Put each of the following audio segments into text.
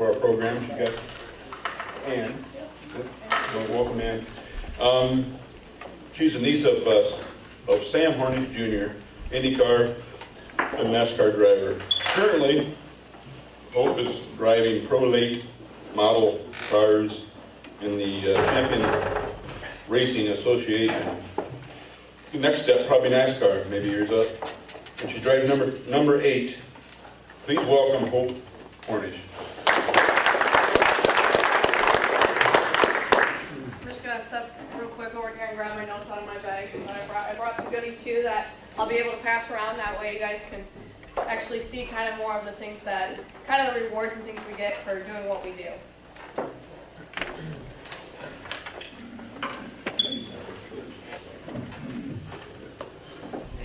for our program. She got Ann. Welcome, Ann. She's the niece of Sam Hornish Jr., IndyCar and NASCAR driver. Currently, Hope is driving pro late model cars in the Champion Racing Association. Next step, probably NASCAR, maybe years up. And she drives number 8. Please welcome Hope Hornish. I'm just gonna step real quick over here and grab my notes out of my bag. But I brought some goodies too that I'll be able to pass around. That way you guys can actually see kind of more of the things that, kind of the rewards and things we get for doing what we do.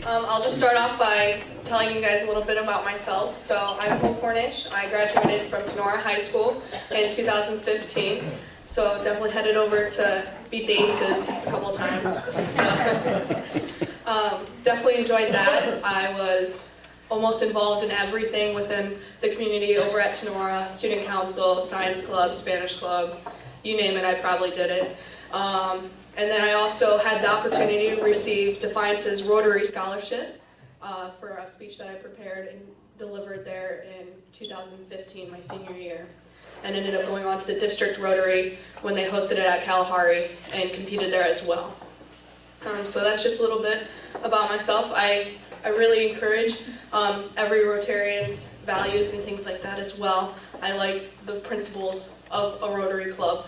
I'll just start off by telling you guys a little bit about myself. So I'm Hope Hornish. I graduated from Tenora High School in 2015. So definitely headed over to beat the Aces a couple times. So, definitely enjoyed that. I was almost involved in everything within the community over at Tenora, student council, science club, Spanish club, you name it, I probably did it. And then I also had the opportunity to receive Defiance's Rotary Scholarship for a speech that I prepared and delivered there in 2015, my senior year. And ended up going on to the district Rotary when they hosted it at Kalahari and competed there as well. So that's just a little bit about myself. I really encourage every Rotarian's values and things like that as well. I like the principles of a Rotary Club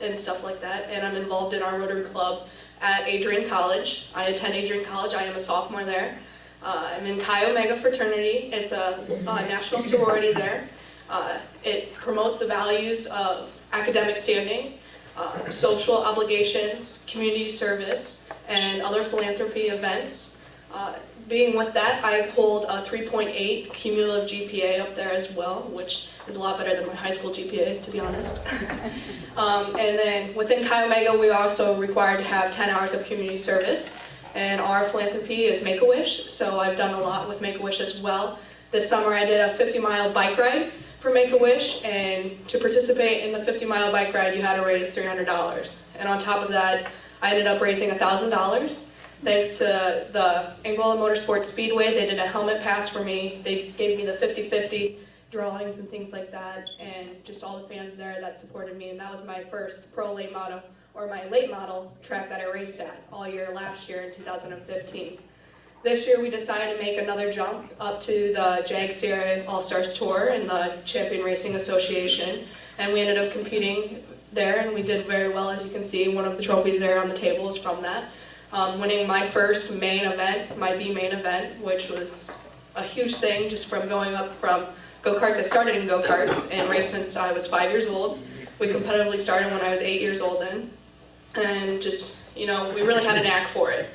and stuff like that, and I'm involved in our Rotary Club at Adrian College. I attend Adrian College. I am a sophomore there. I'm in Chi Omega fraternity. It's a national sorority there. It promotes the values of academic standing, social obligations, community service, and other philanthropy events. Being with that, I hold a 3.8 cumulative GPA up there as well, which is a lot better than my high school GPA, to be honest. And then within Chi Omega, we are also required to have 10 hours of community service. And our philanthropy is Make-A-Wish, so I've done a lot with Make-A-Wish as well. This summer I did a 50-mile bike ride for Make-A-Wish, and to participate in the 50-mile bike ride, you had to raise $300. And on top of that, I ended up raising $1,000. Thanks to the Angola Motorsports Speedway, they did a helmet pass for me. They gave me the 50-50 drawings and things like that, and just all the fans there that supported me. And that was my first pro late model, or my late model track that I raced at all year last year in 2015. This year we decided to make another jump up to the Jag Sierra All-Stars Tour and the Champion Racing Association, and we ended up competing there, and we did very well. As you can see, one of the trophies there on the table is from that. Winning my first main event, my B main event, which was a huge thing just from going up from go-karts. I started in go-karts and raced since I was 5 years old. We competitively started when I was 8 years old then. And just, we really had a knack for it.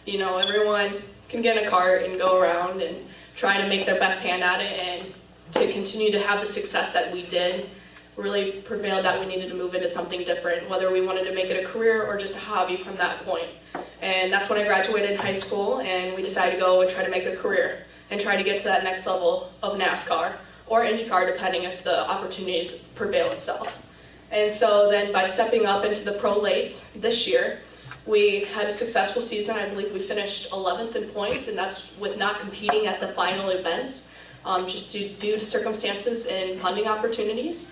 Everyone can get in a cart and go around and try to make their best hand at it, and to continue to have the success that we did really prevailed that we needed to move into something different, whether we wanted to make it a career or just a hobby from that point. And that's when I graduated high school, and we decided to go and try to make a career and try to get to that next level of NASCAR or IndyCar, depending if the opportunities prevail itself. And so then by stepping up into the pro lates this year, we had a successful season. I believe we finished 11th in points, and that's with not competing at the final events, just due to circumstances and funding opportunities.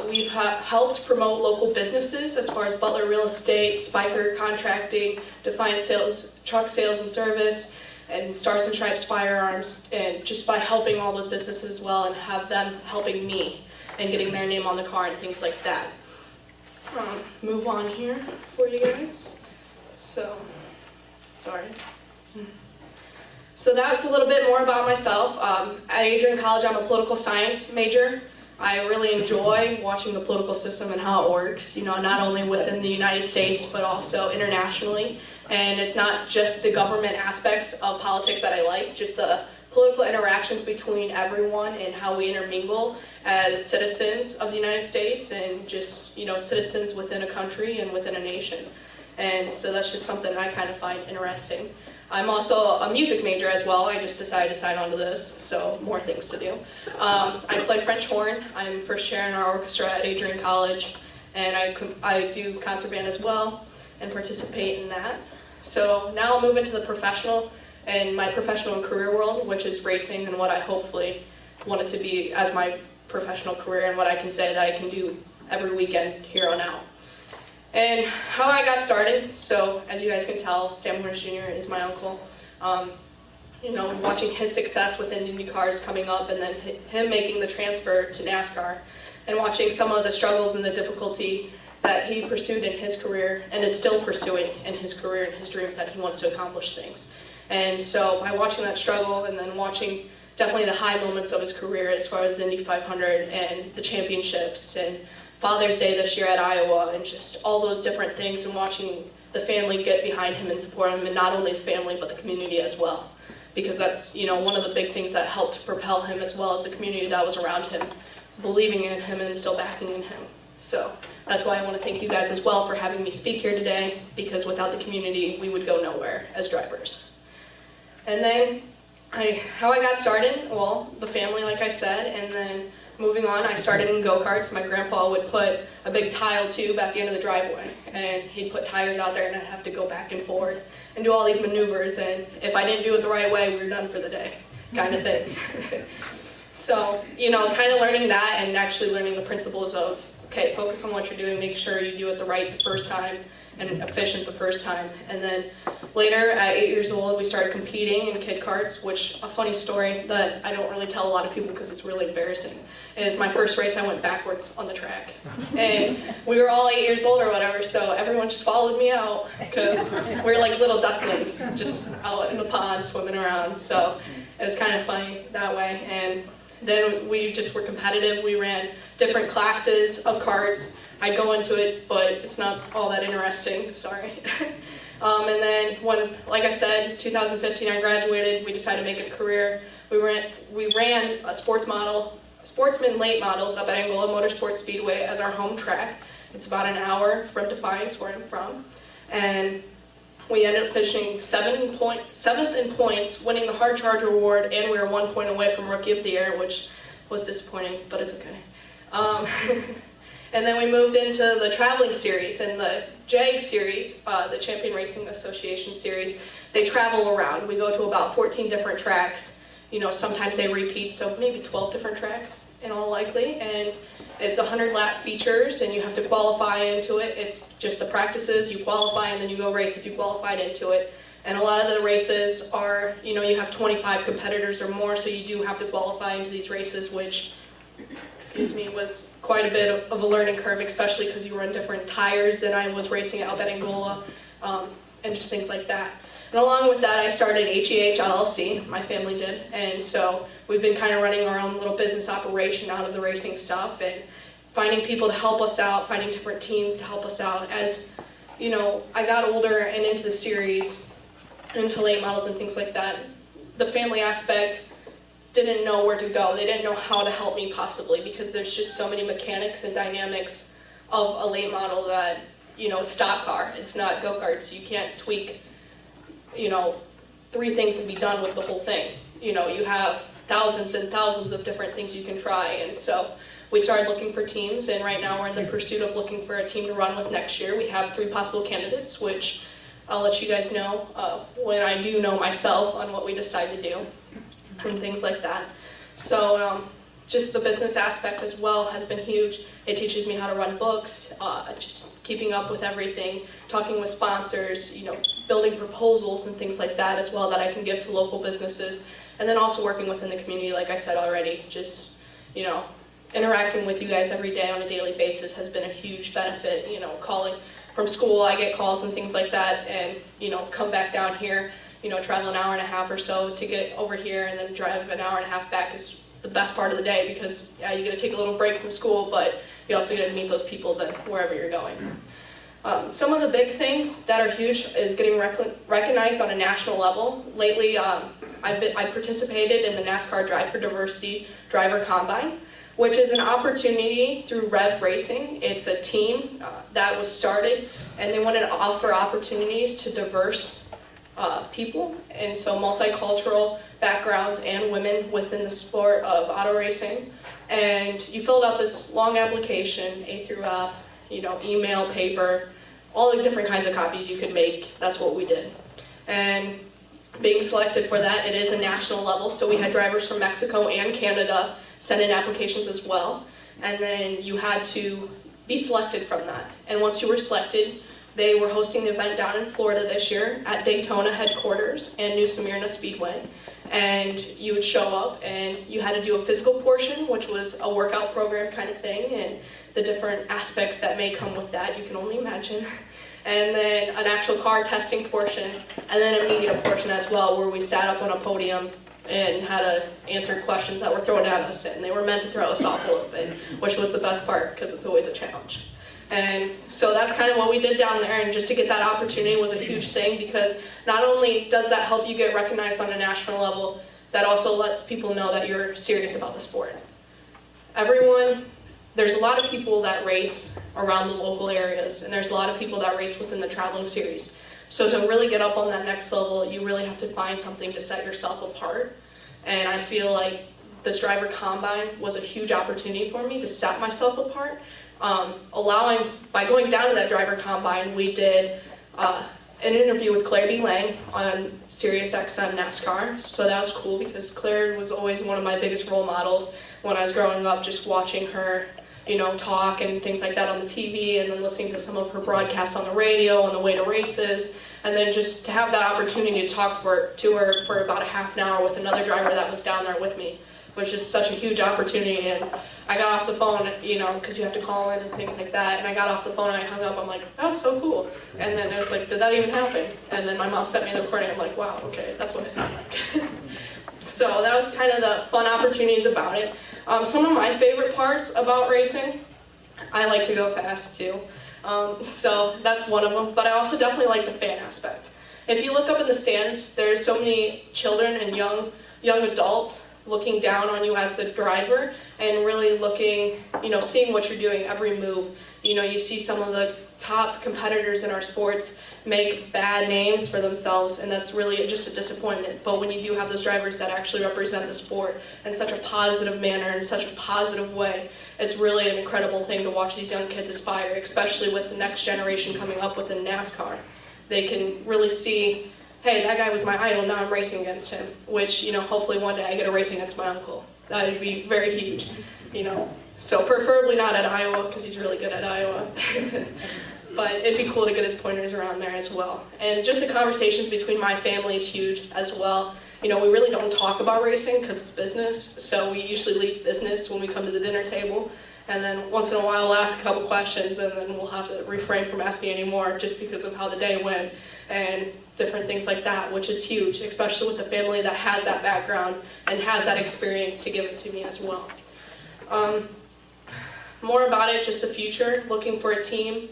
We've helped promote local businesses as far as Butler Real Estate, Spiker Contracting, Defiance Sales, Truck Sales and Service, and Stars and Stripes Firearms, and just by helping all those businesses as well and have them helping me and getting their name on the car and things like that. Move on here for you guys. So that's a little bit more about myself. At Adrian College, I'm a political science major. I really enjoy watching the political system and how it works, not only within the United States, but also internationally. And it's not just the government aspects of politics that I like, just the political interactions between everyone and how we intermingle as citizens of the United States and just, citizens within a country and within a nation. And so that's just something I kind of find interesting. I'm also a music major as well. I just decided to sign on to this, so more things to do. I play French horn. I'm first chair in our orchestra at Adrian College, and I do concert band as well and participate in that. So now I'll move into the professional and my professional and career world, which is racing and what I hopefully want it to be as my professional career and what I can say that I can do every weekend here on out. And how I got started, so as you guys can tell, Sam Hornish Jr. is my uncle. Watching his success within Indy cars coming up and then him making the transfer to NASCAR and watching some of the struggles and the difficulty that he pursued in his career and is still pursuing in his career and his dreams that he wants to accomplish things. And so by watching that struggle and then watching definitely the high moments of his career as far as the Indy 500 and the championships and Father's Day this year at Iowa and just all those different things and watching the family get behind him and support him, and not only the family but the community as well, because that's one of the big things that helped to propel him, as well as the community that was around him believing in him and still backing in him. So that's why I want to thank you guys as well for having me speak here today, because without the community we would go nowhere as drivers. And then how I got started, well, the family, like I said, and then moving on, I started in go-karts. My grandpa would put a big tile tube at the end of the driveway, and he'd put tires out there, and I'd have to go back and forth and do all these maneuvers, and if I didn't do it the right way, we were done for the day, kind of thing. So, kind of learning that and actually learning the principles of, okay, focus on what you're doing, make sure you do it the right the first time, and efficient the first time. And then later, at 8 years old, we started competing in kid karts, which, a funny story that I don't really tell a lot of people because it's really embarrassing, is my first race I went backwards on the track. And we were all 8 years old or whatever, so everyone just followed me out because we were like little ducklings, just out in the pond swimming around. So it was kind of funny that way. And then we just were competitive. We ran different classes of karts. I'd go into it, but it's not all that interesting, sorry. And then when, like I said, 2015 I graduated, we decided to make it a career. We ran a sportsman late models up at Angola Motorsports Speedway as our home track. It's about an hour from Defiance, where I'm from. And we ended up finishing seventh in points, winning the Hard Charger Award, and we were 1 point away from Rookie of the Year, which was disappointing, but it's okay. And then we moved into the traveling series, and the JAG series, the Champion Racing Association series, they travel around. We go to about 14 different tracks. Sometimes they repeat, so maybe 12 different tracks in all likely, and it's 100-lap features, and you have to qualify into it. It's just the practices, you qualify, and then you go race if you qualified into it. And a lot of the races are, you have 25 competitors or more, so you do have to qualify into these races, which, was quite a bit of a learning curve, especially because you were on different tires than I was racing out at Angola, and just things like that. And along with that, I started HEH LLC, my family did, and so we've been kind of running our own little business operation out of the racing stuff and finding people to help us out, finding different teams to help us out. As I got older and into the series, into late models and things like that, the family aspect didn't know where to go. They didn't know how to help me possibly, because there's just so many mechanics and dynamics of a late model that, it's stock car. It's not go-karts. You can't tweak, 3 things and be done with the whole thing. You have thousands and thousands of different things you can try. And so we started looking for teams, and right now we're in the pursuit of looking for a team to run with next year. We have 3 possible candidates, which I'll let you guys know when I do know myself on what we decide to do and things like that. So just the business aspect as well has been huge. It teaches me how to run books, just keeping up with everything, talking with sponsors, building proposals and things like that as well that I can give to local businesses. And then also working within the community, like I said already, just, interacting with you guys every day on a daily basis has been a huge benefit. Calling from school, I get calls and things like that, and, come back down here, travel an hour and a half or so to get over here and then drive an hour and a half back is the best part of the day, because you get to take a little break from school, but you also get to meet those people then wherever you're going. Some of the big things that are huge is getting recognized on a national level. Lately, I participated in the NASCAR Drive for Diversity Driver Combine, which is an opportunity through Rev Racing. It's a team that was started, and they wanted to offer opportunities to diverse people, and so multicultural backgrounds and women within the sport of auto racing. And you filled out this long application, A through F, email, paper, all the different kinds of copies you could make. That's what we did. And being selected for that, it is a national level, so we had drivers from Mexico and Canada send in applications as well. And then you had to be selected from that. And once you were selected, they were hosting the event down in Florida this year at Daytona headquarters and New Smyrna Speedway. And you would show up and you had to do a physical portion, which was a workout program kind of thing, and the different aspects that may come with that, you can only imagine. And then an actual car testing portion, and then a media portion as well, where we sat up on a podium and had to answer questions that were thrown at us, and they were meant to throw us off a little bit, which was the best part, because it's always a challenge. And so that's kind of what we did down there, and just to get that opportunity was a huge thing, because not only does that help you get recognized on a national level, that also lets people know that you're serious about the sport. There's a lot of people that race around the local areas, and there's a lot of people that race within the traveling series. So to really get up on that next level, you really have to find something to set yourself apart. And I feel like this driver combine was a huge opportunity for me to set myself apart. By going down to that driver combine, we did an interview with Claire D. Lang on Sirius XM NASCAR. So that was cool, because Claire was always one of my biggest role models when I was growing up, just watching her talk and things like that on the TV, and then listening to some of her broadcasts on the radio on the way to races, and then just to have that opportunity to talk to her for about a half an hour with another driver that was down there with me, which is such a huge opportunity. And I got off the phone, because you have to call in and things like that, and I got off the phone and I hung up. I'm like, that was so cool. And then it was like, did that even happen? And then my mom sent me the recording. I'm like, wow, okay, that's what I sound like. So that was kind of the fun opportunities about it. Some of my favorite parts about racing, I like to go fast too. So that's one of them, but I also definitely like the fan aspect. If you look up in the stands, there's so many children and young adults looking down on you as the driver and really looking, seeing what you're doing, every move. You see some of the top competitors in our sports make bad names for themselves, and that's really just a disappointment. But when you do have those drivers that actually represent the sport in such a positive manner, in such a positive way, it's really an incredible thing to watch these young kids aspire, especially with the next generation coming up within NASCAR. They can really see, hey, that guy was my idol, now I'm racing against him, which, hopefully one day I get to race against my uncle. That would be very huge, So preferably not at Iowa, because he's really good at Iowa. But it'd be cool to get his pointers around there as well. And just the conversations between my family is huge as well. We really don't talk about racing because it's business, so we usually leave business when we come to the dinner table. And then once in a while we'll ask a couple questions, and then we'll have to refrain from asking any more just because of how the day went and different things like that, which is huge, especially with a family that has that background and has that experience to give it to me as well. More about it, just the future, looking for a team.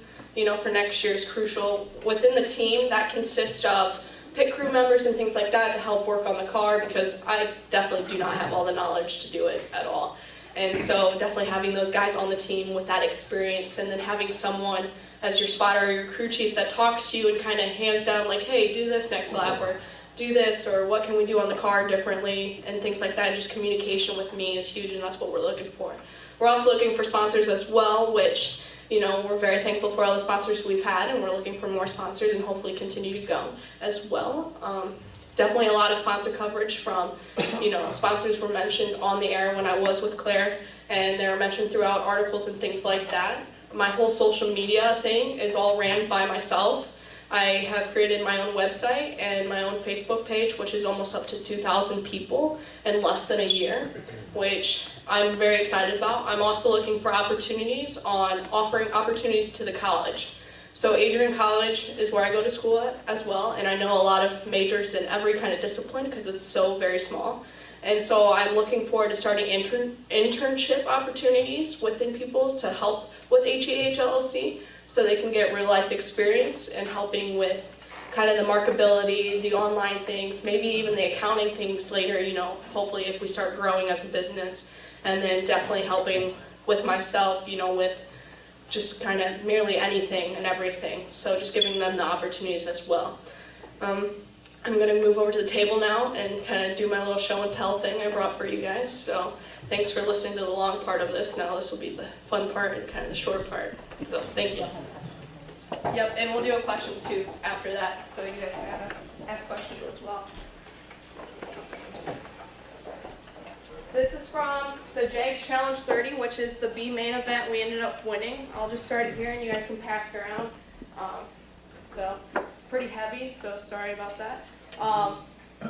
For next year is crucial. Within the team, that consists of pit crew members and things like that to help work on the car, because I definitely do not have all the knowledge to do it at all. And so definitely having those guys on the team with that experience, and then having someone as your spotter or your crew chief that talks to you and kind of hands down like, hey, do this next lap, or do this, or what can we do on the car differently, and things like that. Just communication with me is huge, and that's what we're looking for. We're also looking for sponsors as well, which we're very thankful for all the sponsors we've had, and we're looking for more sponsors and hopefully continue to go as well. Definitely a lot of sponsor coverage from, sponsors were mentioned on the air when I was with Claire, and they were mentioned throughout articles and things like that. My whole social media thing is all ran by myself. I have created my own website and my own Facebook page, which is almost up to 2,000 people in less than a year, which I'm very excited about. I'm also looking for opportunities on offering opportunities to the college. So Adrian College is where I go to school at as well, and I know a lot of majors in every kind of discipline because it's so very small. And so I'm looking forward to starting internship opportunities within people to help with HEH LLC, so they can get real life experience and helping with kind of the markability, the online things, maybe even the accounting things later, hopefully if we start growing as a business. And then definitely helping with myself, with just kind of merely anything and everything. So just giving them the opportunities as well. I'm going to move over to the table now and kind of do my little show and tell thing I brought for you guys. So thanks for listening to the long part of this. Now this will be the fun part and kind of the short part. So thank you. Yep, and we'll do a question too after that, so you guys can ask questions as well. This is from the JAGS Challenge 30, which is the B main event we ended up winning. I'll just start it here and you guys can pass it around. So it's pretty heavy, so sorry about that.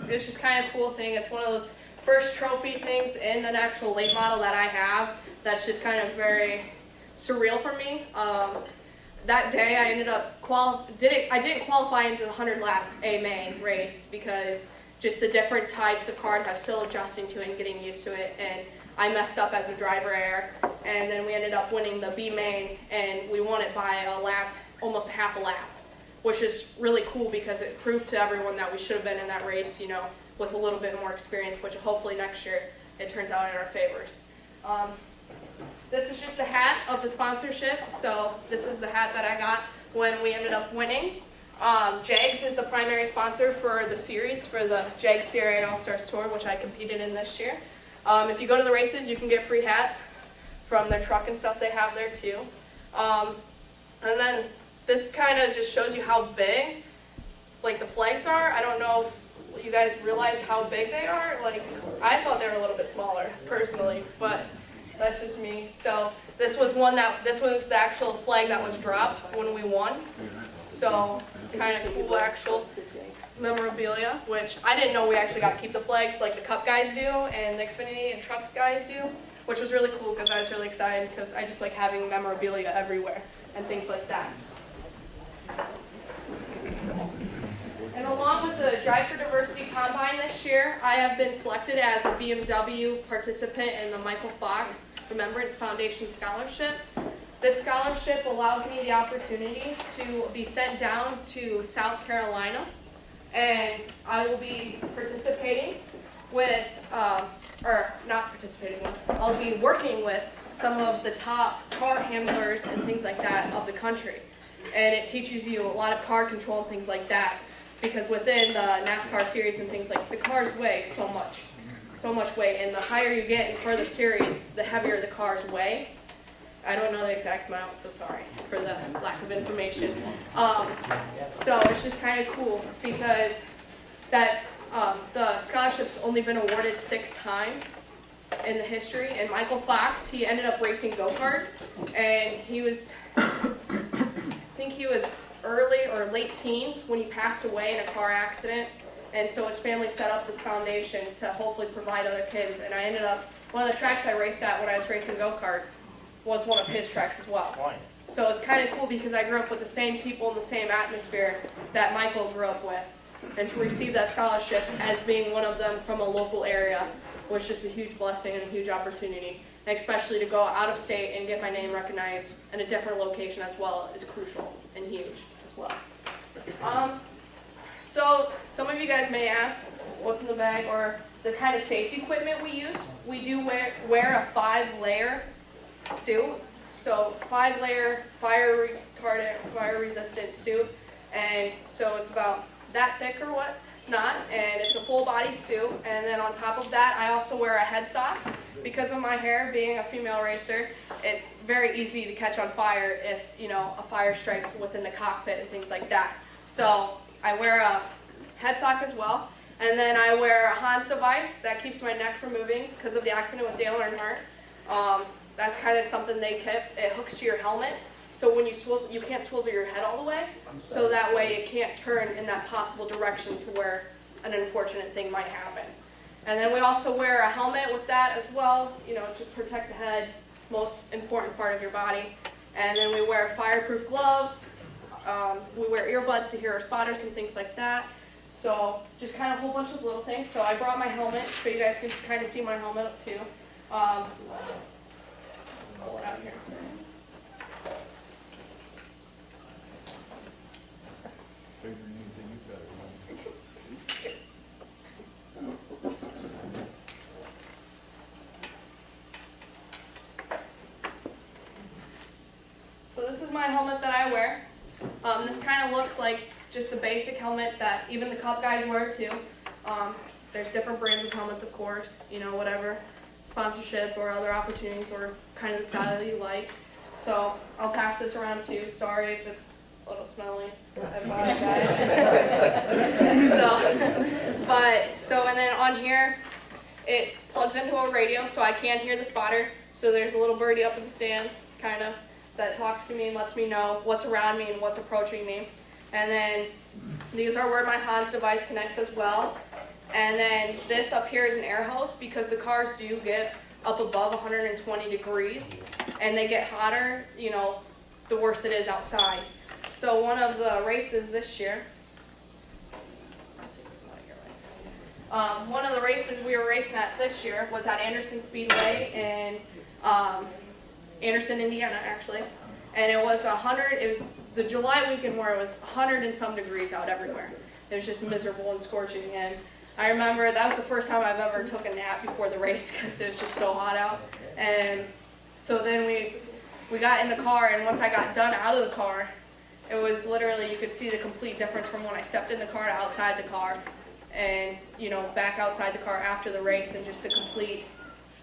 It's just kind of a cool thing. It's one of those first trophy things in an actual late model that I have that's just kind of very surreal for me. That day I ended up I didn't qualify into the 100 lap A main race because just the different types of cars I was still adjusting to and getting used to it, and I messed up as a driver error, and then we ended up winning the B main, and we won it by a lap, almost a half a lap, which is really cool because it proved to everyone that we should have been in that race, you know, with a little bit more experience, which hopefully next year it turns out in our favors. This is just the hat of the sponsorship, so this is the hat that I got when we ended up winning. JAGS is the primary sponsor for the series, for the JAGS CRA All-Stars Tour, which I competed in this year. If you go to the races, you can get free hats from their truck and stuff they have there too. And then this kind of just shows you how big, like, the flags are. I don't know if you guys realize how big they are. Like, I thought they were a little bit smaller, personally, but that's just me. So this was the actual flag that was dropped when we won. So kind of cool actual memorabilia, which I didn't know we actually got to keep the flags like the Cup guys do and the Xfinity and Trucks guys do, which was really cool because I was really excited because I just like having memorabilia everywhere and things like that. And along with the Drive for Diversity Combine this year, I have been selected as a BMW participant in the Michael Fox Remembrance Foundation Scholarship. This scholarship allows me the opportunity to be sent down to South Carolina, and I will be participating with, I'll be working with some of the top car handlers and things like that of the country. And it teaches you a lot of car control and things like that, because within the NASCAR series and things like, the cars weigh so much weight, and the higher you get in further series, the heavier the cars weigh. I don't know the exact amount, so sorry for the lack of information. So it's just kind of cool because that the scholarship's only been awarded 6 times in the history, and Michael Fox, he ended up racing go-karts, and he was, I think he was early or late teens when he passed away in a car accident, and so his family set up this foundation to hopefully provide other kids, and I ended up, one of the tracks I raced at when I was racing go-karts was one of his tracks as well. So it's kind of cool because I grew up with the same people in the same atmosphere that Michael grew up with. And to receive that scholarship as being one of them from a local area was just a huge blessing and a huge opportunity. And especially to go out of state and get my name recognized in a different location as well is crucial and huge as well. So some of you guys may ask what's in the bag or the kind of safety equipment we use. We do wear a 5-layer suit, so 5-layer fire retardant, fire resistant suit, and so it's about that thick or whatnot, and it's a full body suit. And then on top of that, I also wear a head sock because of my hair. Being a female racer, it's very easy to catch on fire if, you know, a fire strikes within the cockpit and things like that. So I wear a head sock as well, and then I wear a Hans device that keeps my neck from moving because of the accident with Dale Earnhardt. That's kind of something they kept. It hooks to your helmet, so when you swivel, you can't swivel your head all the way, so that way it can't turn in that possible direction to where an unfortunate thing might happen. And then we also wear a helmet with that as well, you know, to protect the head, most important part of your body. And then we wear fireproof gloves. We wear earbuds to hear our spotters and things like that. So just kind of a whole bunch of little things. So I brought my helmet so you guys can kind of see my helmet up too. Pull it out here. So this is my helmet that I wear. This kind of looks like just the basic helmet that even the Cup guys wear too. There's different brands of helmets, of course, you know, whatever sponsorship or other opportunities or kind of the style you like. So I'll pass this around too. Sorry if it's a little smelly. I apologize. And then on here, it plugs into a radio, so I can hear the spotter. So there's a little birdie up in the stands, kind of, that talks to me and lets me know what's around me and what's approaching me. And then these are where my Hans device connects as well. And then this up here is an air hose because the cars do get up above 120 degrees and they get hotter, you know, the worse it is outside. So one of the races this year, one of the races we were racing at this year was at Anderson Speedway in Anderson, Indiana, actually. And it was the July weekend where it was 100 and some degrees out everywhere. It was just miserable and scorching. And I remember that was the first time I've ever took a nap before the race because it was just so hot out. And so then we got in the car, and once I got done out of the car, it was literally, you could see the complete difference from when I stepped in the car to outside the car and, you know, back outside the car after the race, and just the complete,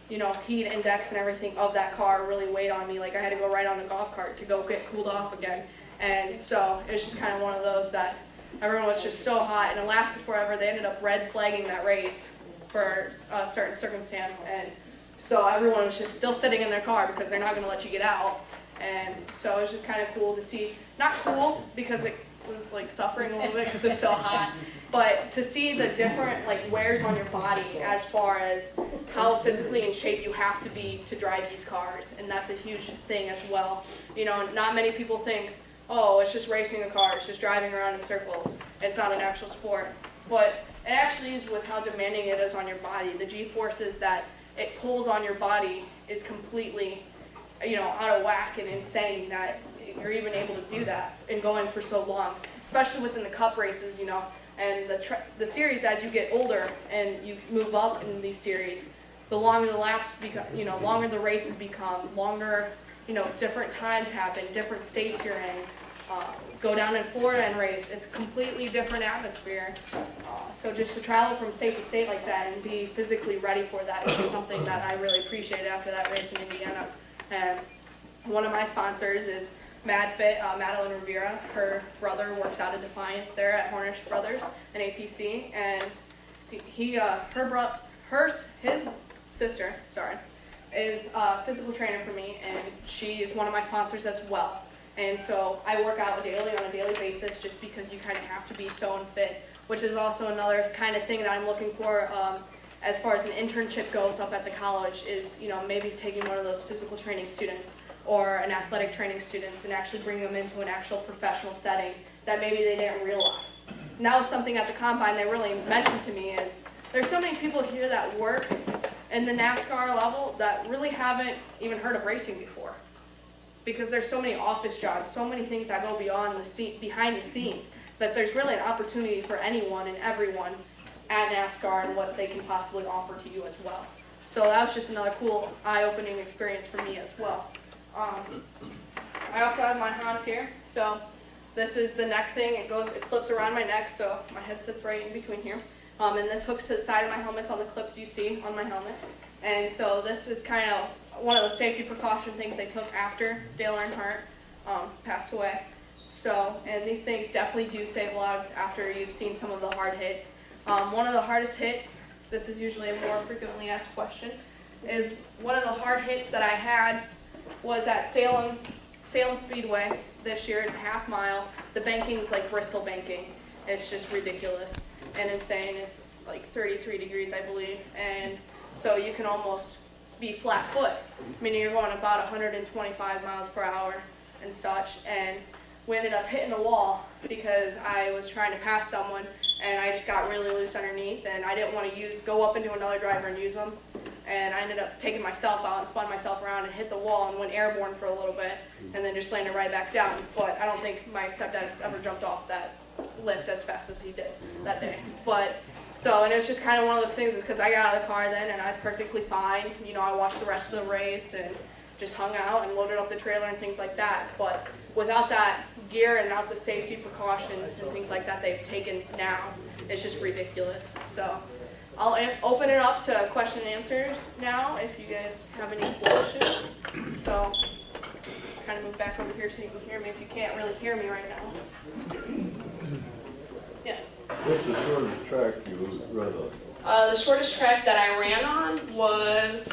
you know, heat index and everything of that car really weighed on me. Like I had to go right on the golf cart to go get cooled off again. And so it was just kind of one of those that everyone was just so hot, and it lasted forever. They ended up red flagging that race for a certain circumstance, and so everyone was just still sitting in their car because they're not going to let you get out. And so it was just kind of cool to see, not cool because it was like suffering a little bit because it was so hot, but to see the different like wears on your body as far as how physically in shape you have to be to drive these cars. And that's a huge thing as well. You know, not many people think, oh, it's just racing a car, it's just driving around in circles. It's not an actual sport. But it actually is with how demanding it is on your body. The G-forces that it pulls on your body is completely, you know, out of whack and insane that you're even able to do that and going for so long, especially within the Cup races, you know. And the series, as you get older and you move up in these series, the longer the laps become, you know, longer the races become, longer, you know, different times happen, different states you're in. Go down in Florida and race, it's a completely different atmosphere. So just to travel from state to state like that and be physically ready for that is just something that I really appreciated after that race in Indiana. And one of my sponsors is Madeline Rivera. Her brother works out of Defiance there at Hornish Brothers and APC, and his sister, is a physical trainer for me, and she is one of my sponsors as well. And so I work out daily on a daily basis just because you kind of have to be so unfit, which is also another kind of thing that I'm looking for as far as an internship goes up at the college is, you know, maybe taking one of those physical training students or an athletic training students and actually bring them into an actual professional setting that maybe they didn't realize. And that was something at the Combine they really mentioned to me is there's so many people here that work in the NASCAR level that really haven't even heard of racing before. Because there's so many office jobs, so many things that go behind the scenes, that there's really an opportunity for anyone and everyone at NASCAR and what they can possibly offer to you as well. So that was just another cool, eye-opening experience for me as well. I also have my Hans here. So this is the neck thing. It slips around my neck, so my head sits right in between here. And this hooks to the side of my helmets on the clips you see on my helmet. And so this is kind of one of those safety precaution things they took after Dale Earnhardt passed away. So, and these things definitely do save lives after you've seen some of the hard hits. One of the hardest hits, this is usually a more frequently asked question, is one of the hard hits that I had was at Salem Speedway this year. It's a half mile. The banking's like Bristol banking. It's just ridiculous and insane. It's like 33 degrees, I believe. And so you can almost be flat foot, meaning you're going about 125 miles per hour and such. And we ended up hitting the wall because I was trying to pass someone and I just got really loose underneath and I didn't want to go up into another driver and use them. And I ended up taking myself out and spun myself around and hit the wall and went airborne for a little bit and then just landed right back down. But I don't think my stepdad's ever jumped off that lift as fast as he did that day. And it was just kind of one of those things is because I got out of the car then and I was perfectly fine. You know, I watched the rest of the race and just hung out and loaded up the trailer and things like that. But without that gear and without the safety precautions and things like that they've taken now, it's just ridiculous. So I'll open it up to question and answers now if you guys have any questions. So kind of move back over here so you can hear me if you can't really hear me right now. Yes. What's the shortest track you run on? The shortest track that I ran on was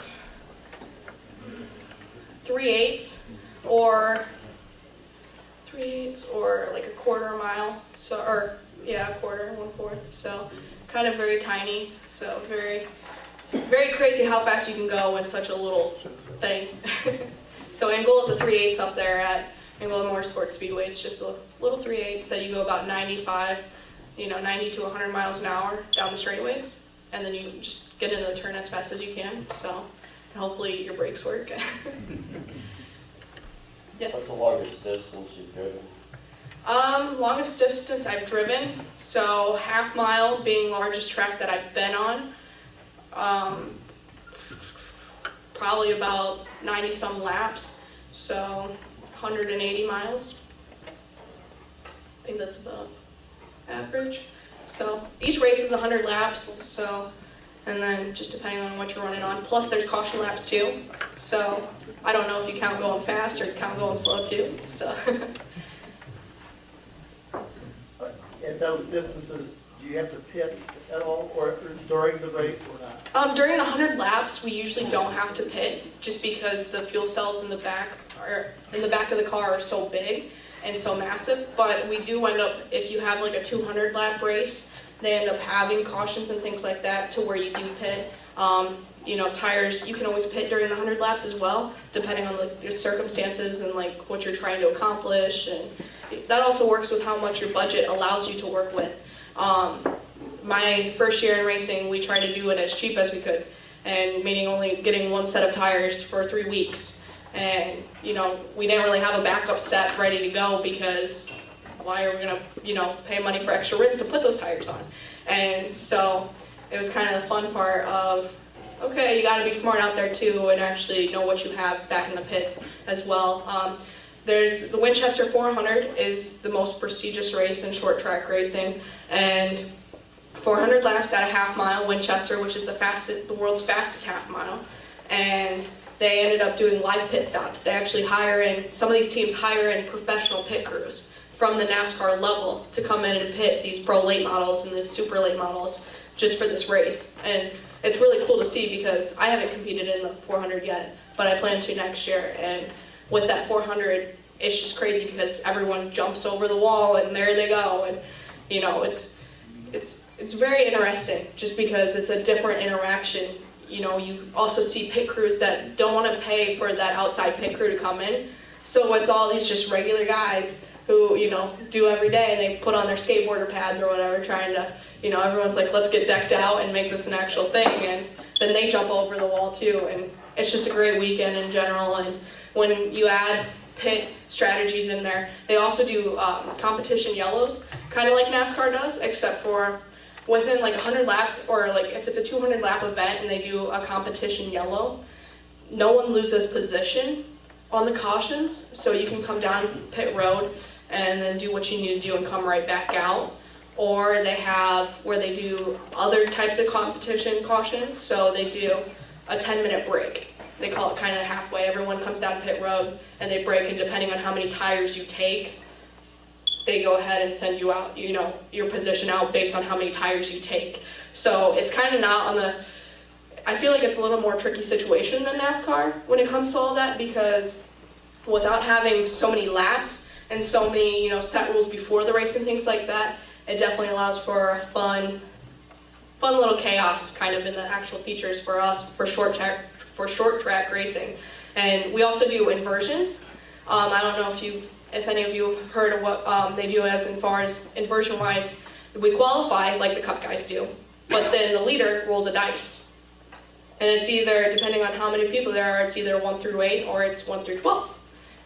3/8 or like a quarter mile. So, or yeah, a quarter, 1/4. So kind of very tiny. So it's very crazy how fast you can go in such a little thing. So Angola is a 3/8 up there at Angola Motorsports Speedway. It's just a little 3/8 that you go about 90 to 100 miles an hour down the straightaways, and then you just get into the turn as fast as you can. So hopefully your brakes work. Yes. What's the longest distance you've driven? Longest distance I've driven, so half mile being largest track that I've been on. Probably about 90 some laps, so 180 miles. I think that's about average. So each race is 100 laps, so, and then just depending on what you're running on. Plus there's caution laps too, so I don't know if you count going fast or count going slow too. So. At those distances, do you have to pit at all, or during the race, or not? During the 100 laps, we usually don't have to pit, just because the fuel cells in the back of the car are so big and so massive. But we do end up, if you have like a 200 lap race, they end up having cautions and things like that to where you do pit. Tires, you can always pit during the 100 laps as well, depending on the circumstances and like what you're trying to accomplish. And that also works with how much your budget allows you to work with. My first year in racing, we tried to do it as cheap as we could, and meaning only getting one set of tires for 3 weeks. And, we didn't really have a backup set ready to go, because why are we gonna, pay money for extra rims to put those tires on? And so it was kind of the fun part of, okay, you gotta be smart out there too and actually know what you have back in the pits as well. There's the Winchester 400 is the most prestigious race in short track racing, and 400 laps at a half mile, Winchester, which is the world's fastest half mile, and they ended up doing live pit stops. They actually some of these teams hire in professional pit crews from the NASCAR level to come in and pit these pro late models and these super late models just for this race. And it's really cool to see, because I haven't competed in the 400 yet, but I plan to next year. And with that 400, it's just crazy because everyone jumps over the wall and there they go. And it's very interesting just because it's a different interaction. You also see pit crews that don't want to pay for that outside pit crew to come in. So it's all these just regular guys who, do every day, and they put on their skateboarder pads or whatever, trying to, everyone's like, let's get decked out and make this an actual thing. And then they jump over the wall too. And it's just a great weekend in general. And when you add pit strategies in there, they also do competition yellows, kind of like NASCAR does, except for within like 100 laps, or like if it's a 200 lap event and they do a competition yellow, no one loses position on the cautions, so you can come down pit road and then do what you need to do and come right back out. Or they have where they do other types of competition cautions, so they do a 10-minute break. They call it kind of halfway. Everyone comes down pit road and they break, and depending on how many tires you take, they go ahead and send you out, your position out based on how many tires you take. So it's kind of not on the, I feel like it's a little more tricky situation than NASCAR when it comes to all that, because without having so many laps and so many, set rules before the race and things like that, it definitely allows for a fun little chaos kind of in the actual features for us for short track racing. And we also do inversions. I don't know if any of you have heard of what they do as far as inversion wise. We qualify like the cup guys do, but then the leader rolls a dice. And it's either, depending on how many people there are, it's either 1 through 8 or it's 1 through 12.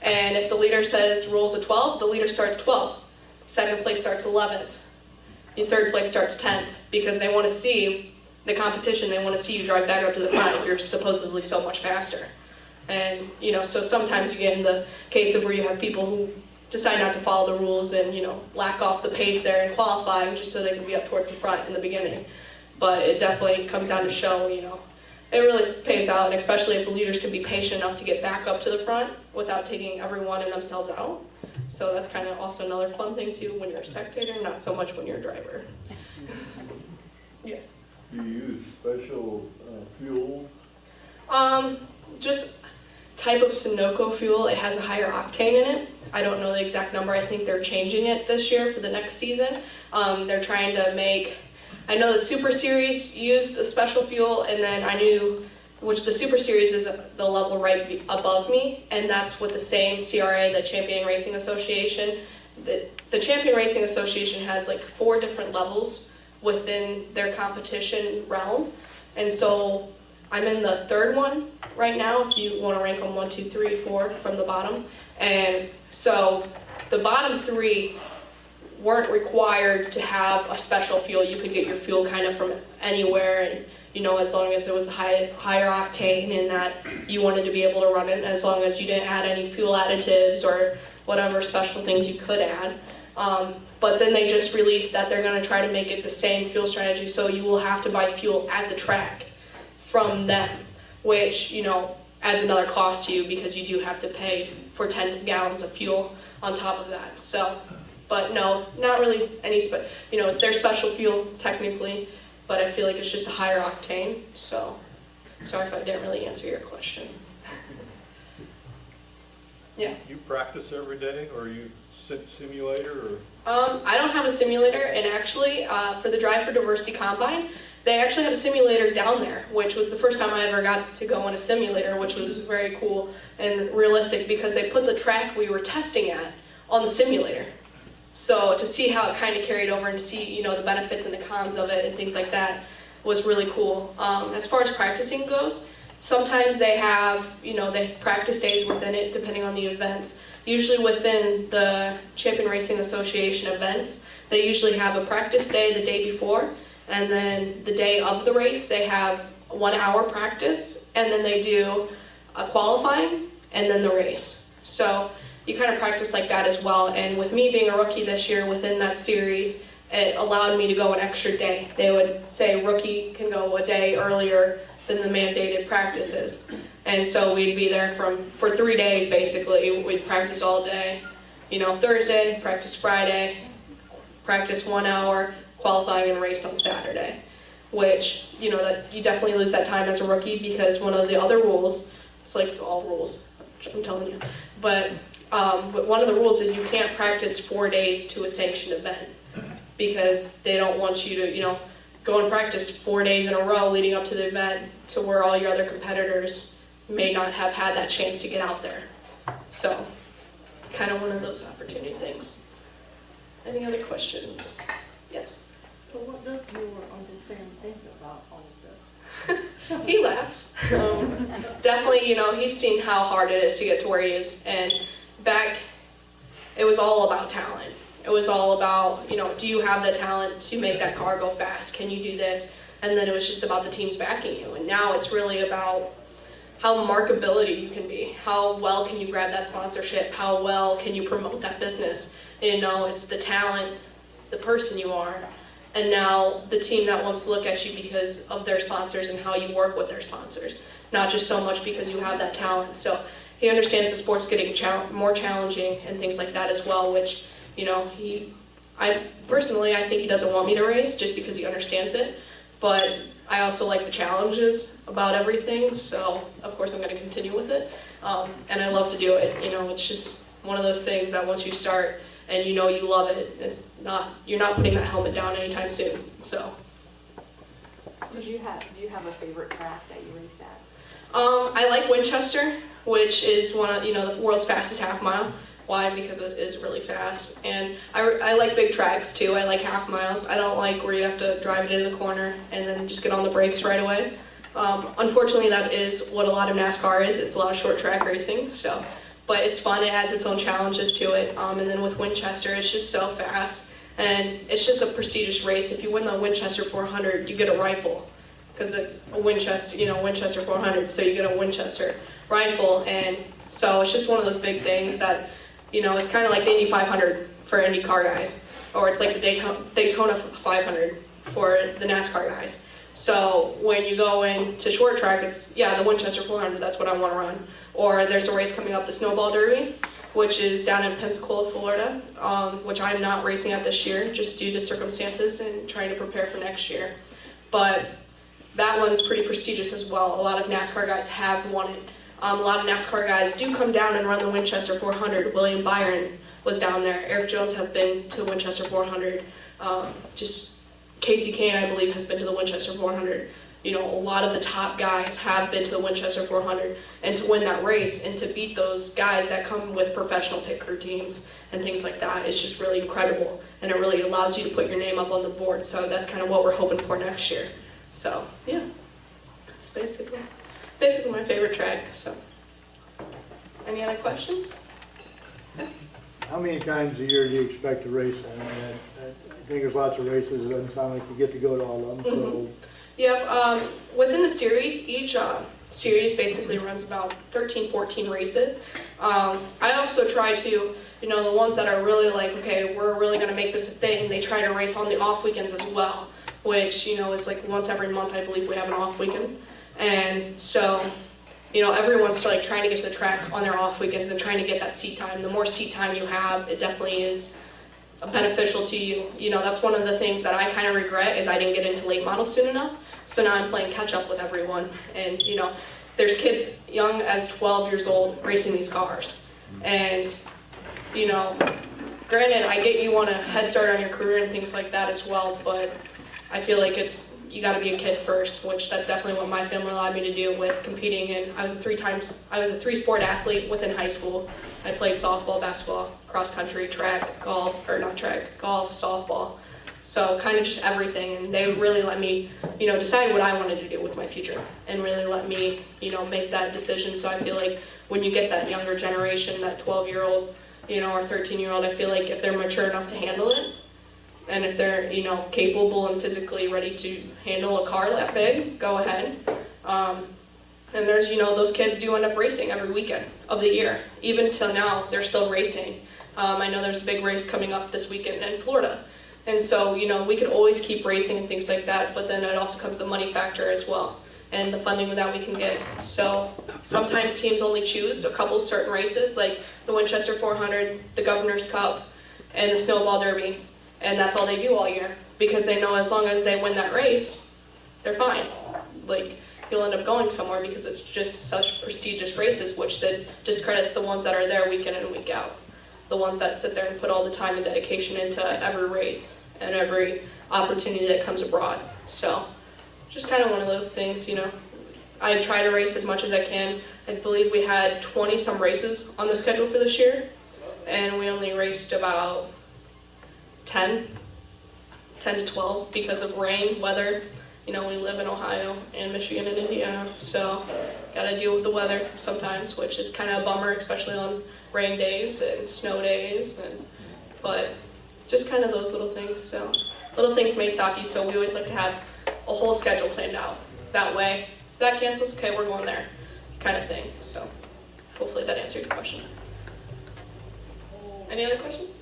And if the leader rolls a 12, the leader starts 12. Second place starts 11th. Your third place starts 10th, because they want to see the competition. They want to see you drive back up to the front if you're supposedly so much faster. And, so sometimes you get in the case of where you have people who decide not to follow the rules and, lack off the pace there and qualifying just so they can be up towards the front in the beginning. But it definitely comes down to show, it really pays out, and especially if the leaders can be patient enough to get back up to the front without taking everyone and themselves out. So that's kind of also another fun thing too when you're a spectator, not so much when you're a driver. Yes. Do you use special fuels? Just type of Sunoco fuel. It has a higher octane in it. I don't know the exact number. I think they're changing it this year for the next season. They're trying to make, I know the Super Series used the special fuel, and then I knew, which the Super Series is the level right above me, and that's with the same CRA, the Champion Racing Association. The Champion Racing Association has like 4 different levels within their competition realm, and so I'm in the 3rd one right now, if you want to rank them 1, 2, 3, 4 from the bottom. And so the bottom 3 weren't required to have a special fuel. You could get your fuel kind of from anywhere, and as long as it was the higher octane and that you wanted to be able to run it, and as long as you didn't add any fuel additives or whatever special things you could add. But then they just released that they're going to try to make it the same fuel strategy, so you will have to buy fuel at the track from them, which, adds another cost to you because you do have to pay for 10 gallons of fuel on top of that. So, but no, not really any, it's their special fuel technically, but I feel like it's just a higher octane. So, sorry if I didn't really answer your question. Yes. You practice every day, or you simulator, or? I don't have a simulator, and actually, for the Drive for Diversity Combine, they actually had a simulator down there, which was the first time I ever got to go in a simulator, which was very cool and realistic because they put the track we were testing at on the simulator. So to see how it kind of carried over and to see, the benefits and the cons of it and things like that was really cool. As far as practicing goes, sometimes they have, they practice days within it depending on the events. Usually within the Champion Racing Association events, they usually have a practice day the day before, and then the day of the race they have 1 hour practice, and then they do a qualifying and then the race. So you kind of practice like that as well, and with me being a rookie this year within that series, it allowed me to go an extra day. They would say rookie can go a day earlier than the mandated practices. And so we'd be there for 3 days basically. We'd practice all day, Thursday, practice Friday, practice 1 hour, qualifying and race on Saturday. Which, that you definitely lose that time as a rookie because one of the other rules, it's all rules, I'm telling you, but one of the rules is you can't practice 4 days to a sanctioned event because they don't want you to, go and practice 4 days in a row leading up to the event to where all your other competitors may not have had that chance to get out there. So, kind of one of those opportunity things. Any other questions? Yes? So what does your Uncle Sam think about all of this? He laughs. Definitely, he's seen how hard it is to get to where he is. And back, it was all about talent. It was all about, do you have the talent to make that car go fast? Can you do this? And then it was just about the teams backing you. And now it's really about how markability you can be. How well can you grab that sponsorship? How well can you promote that business? It's the talent, the person you are, and now the team that wants to look at you because of their sponsors and how you work with their sponsors, not just so much because you have that talent. So he understands the sport's getting more challenging and things like that as well, which, I think he doesn't want me to race just because he understands it, but I also like the challenges about everything, so of course I'm going to continue with it, and I love to do it. It's just one of those things that once you start and you love it, you're not putting that helmet down anytime soon. So. Do you have a favorite track that you raced at? I like Winchester, which is one of the world's fastest half mile. Why? Because it is really fast, and I like big tracks too. I like half miles. I don't like where you have to drive it into the corner and then just get on the brakes right away. Unfortunately, that is what a lot of NASCAR is. It's a lot of short track racing. So, but it's fun. It adds its own challenges to it. And then with Winchester, it's just so fast, and it's just a prestigious race. If you win the Winchester 400, you get a rifle because it's a Winchester, Winchester 400. So you get a Winchester rifle, and so it's just one of those big things that, you know, it's kind of like the Indy 500 for Indy car guys, or it's like the Daytona 500 for the NASCAR guys. So when you go into short track, it's, yeah, the Winchester 400, that's what I want to run. Or there's a race coming up, the Snowball Derby, which is down in Pensacola, Florida, which I'm not racing at this year, just due to circumstances and trying to prepare for next year. But that one's pretty prestigious as well. A lot of NASCAR guys have won it. A lot of NASCAR guys do come down and run the Winchester 400. William Byron was down there. Eric Jones has been to the Winchester 400. Just Casey Kane, I believe, has been to the Winchester 400. You know, a lot of the top guys have been to the Winchester 400. And to win that race and to beat those guys that come with professional pit crew teams and things like that, it's just really incredible. And it really allows you to put your name up on the board. So that's kind of what we're hoping for next year. So, yeah, that's basically my favorite track. So, any other questions? How many times a year do you expect to race? I mean, I think there's lots of races. It doesn't sound like you get to go to all of them. So. Yep, within the series, each series basically runs about 13, 14 races. I also try to, you know, the ones that are really like, okay, we're really going to make this a thing, they try to race on the off weekends as well, which, you know, is like once every month, I believe we have an off weekend. And so, you know, everyone's like trying to get to the track on their off weekends and trying to get that seat time. The more seat time you have, it definitely is beneficial to you. You know, that's one of the things that I kind of regret is I didn't get into late models soon enough. So now I'm playing catch up with everyone. And, you know, there's kids young as 12 years old racing these cars. And, you know, granted, I get you want a head start on your career and things like that as well, but I feel like you got to be a kid first, which that's definitely what my family allowed me to do with competing. And I was a three-sport athlete within high school. I played softball, basketball, cross country, track, golf, softball. So kind of just everything. And they really let me, you know, decide what I wanted to do with my future and really let me, you know, make that decision. So I feel like when you get that younger generation, that 12-year-old, you know, or 13-year-old, I feel like if they're mature enough to handle it, and if they're, you know, capable and physically ready to handle a car that big, go ahead. And there's, you know, those kids do end up racing every weekend of the year. Even till now, they're still racing. I know there's a big race coming up this weekend in Florida. And so, you know, we could always keep racing and things like that, but then it also comes the money factor as well, and the funding that we can get. So sometimes teams only choose a couple certain races, like the Winchester 400, the Governor's Cup, and the Snowball Derby. And that's all they do all year, because they know as long as they win that race, they're fine. Like, you'll end up going somewhere because it's just such prestigious races, which then discredits the ones that are there week in and week out. The ones that sit there and put all the time and dedication into every race and every opportunity that comes abroad. So, just kind of one of those things, you know. I try to race as much as I can. I believe we had 20-some races on the schedule for this year, and we only raced about 10 to 12 because of rain, weather. You know, we live in Ohio and Michigan and Indiana, so gotta deal with the weather sometimes, which is kind of a bummer, especially on rain days and snow days, but just kind of those little things. So little things may stop you, so we always like to have a whole schedule planned out. That way, if that cancels, okay, we're going there, kind of thing. So hopefully that answered your question. Any other questions?